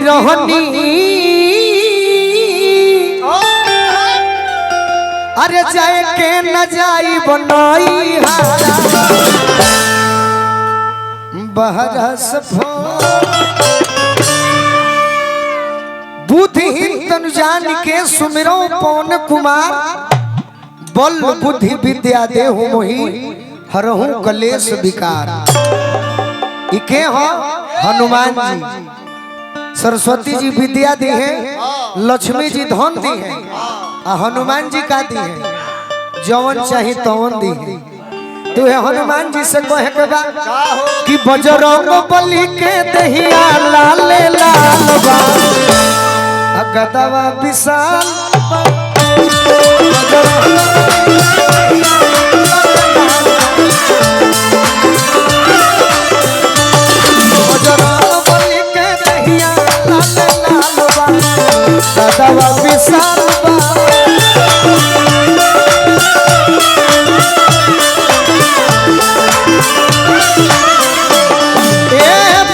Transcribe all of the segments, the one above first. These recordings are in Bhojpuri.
रहनी अरे जाए के न जाई बनई बहरस बुद्धिहीन तनु जान के सुमिरो पवन कुमार बल बुद्धि विद्या देहु मोहि हरहु कलेश विकार। इके हो हनुमान जी। सरस्वती जी विद्या दी है, लक्ष्मी जी धन दी है, हनुमान जी का दी है जवन चाही तवन दी है। तो हनुमान जी से कहे के बा कि बजरंग बली के दहिया लाल लाल बा गदवा विशाल बजरंग बली के दहिया लाल लाल बा गदवा विशाल बा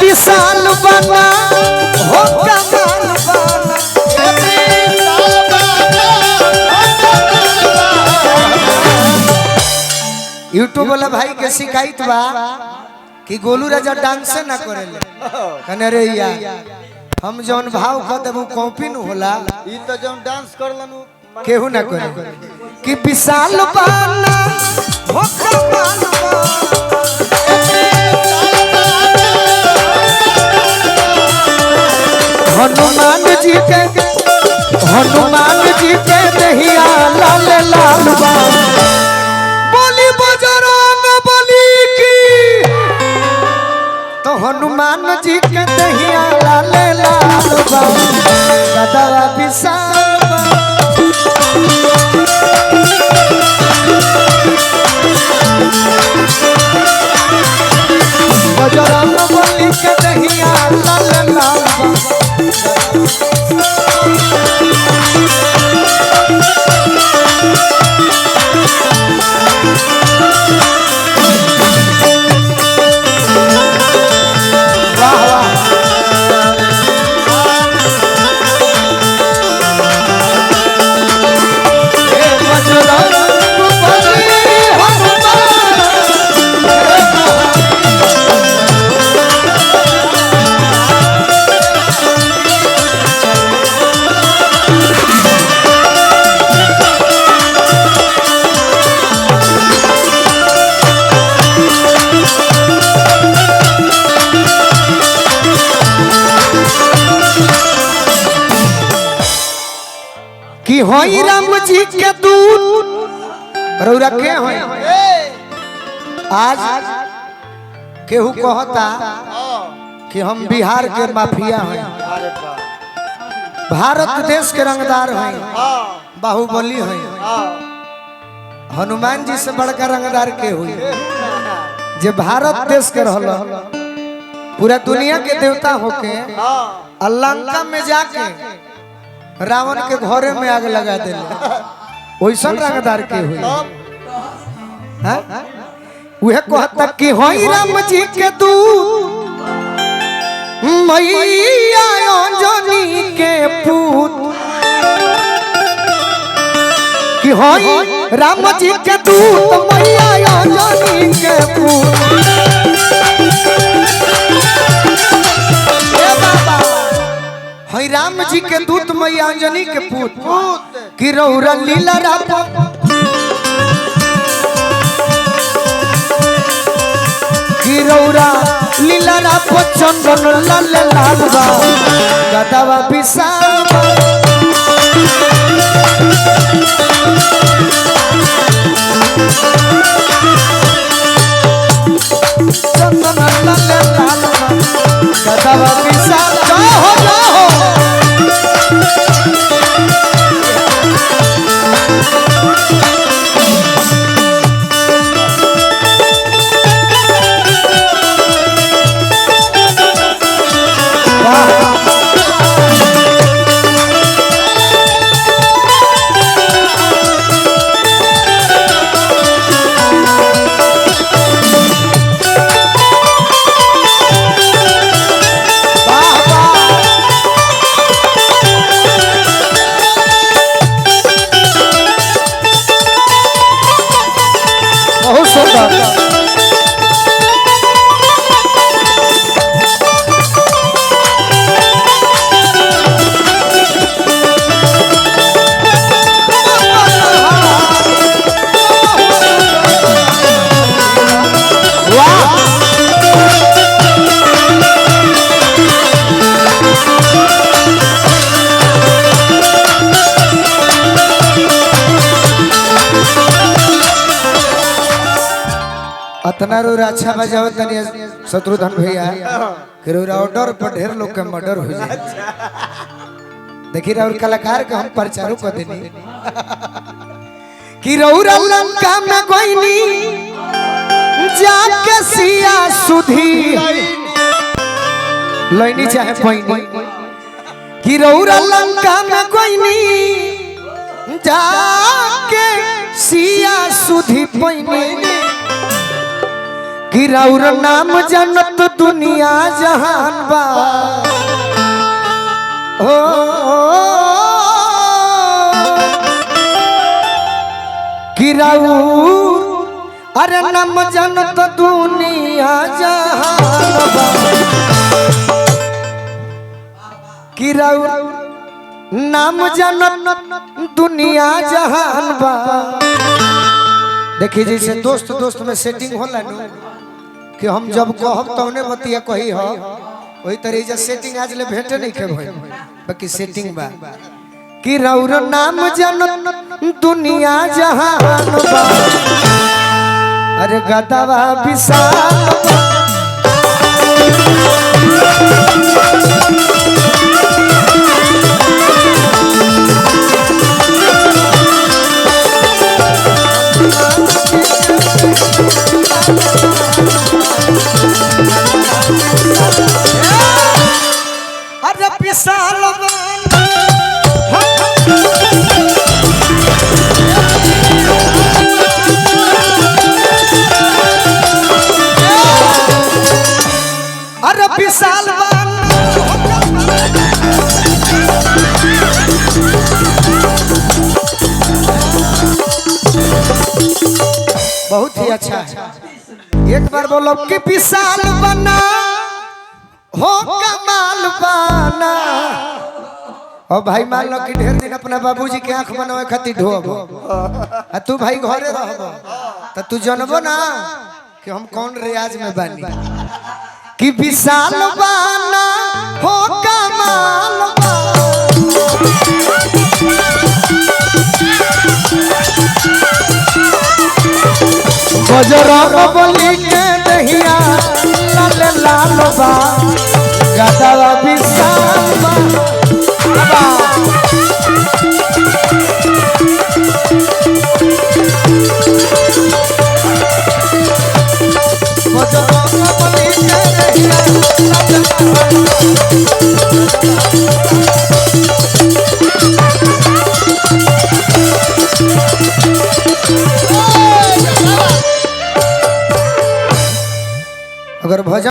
विशाल बना हो कमाल यूट्यूब वाला भाई के शिकायत बा कि गोलू राजा डांस ना करेले कने रे यार हम जौन भाव क देबू कॉपी न होला ई त जौन डांस करलनु केहू ना करे कि विशाल बना हो कमाल हनुमान जी के दहिया लाल लाल बा बोली बजरंग बली की तो हनुमान जी के दहिया लाल लाल बा गदवा विशाल बा बजरंग बली के दहिया लाल लाल बा कि होई राम जी के दूत रौरा के होई आज केहू कहता कि हम बिहार के माफिया हैं, भारत देश के रंगदार हैं, बाहुबली हैं। हनुमान जी से बड़का रंगदार के हुई जे भारत देश के रहल पूरा दुनिया के देवता होके लंका में जाके रावण के घरे में आग लगा दे वैसा रंगदार के हुई वह कहता कि होई राम जी के दूत मैया अंजनी के पूत कि होई राम जी के दूत मैया अंजनी के पूत हई राम जी के दूत मैया अंजनी के पूत कि रौरा लीला रापा कि रौरा लीला रापा चंदन लाल लाल बा गदवा विशाल बा चंदन लाल लाल बा गदवा विशाल जाओ जाओ अतना रो अच्छा बजाओ तनी शत्रुघ्न भैया कि ऑर्डर पर ढेर लोग के मर्डर हो जाए। देखी और कलाकार के हम प्रचारो कर देनी कि रौरा लंका में गोइनी जाके सिया सुधी लैनी चाहे पैनी कि रौरा लंका में गोइनी जाके सिया सुधी पैनी कि रौर नाम जनत दुनिया जहान बा हो कि रौर अरे नाम जनत दुनिया जहान बा कि रौर नाम जनत दुनिया जहान बा। देखिए जैसे दोस्त दोस्त में सेटिंग होला नु कि हम जब कहब तौने बतिया कही हो वही तरह से सेटिंग आज ले भेटे नहीं के भाई बाकी सेटिंग बा कि रौर नाम जनत दुनिया जहान बा अरे गदवा विशाल अरे विशाल अरे विशाल बहुत ही अच्छा है। एक बार बोलो कि विशाल बना हो कमाल बना। और भाई मान लो कि ढेर दिन अपना बाबूजी के आंख बनावे खातिर ढोब आ तू भाई घरे रहबो त तू जानबो ना कि हम कौन रियाज में बानी कि विशाल बना हो कमाल बजरंग बली के दहिया लाल लाल बा गदवा विशाल बा बजरंग बली के दहिया लाल अगर भजन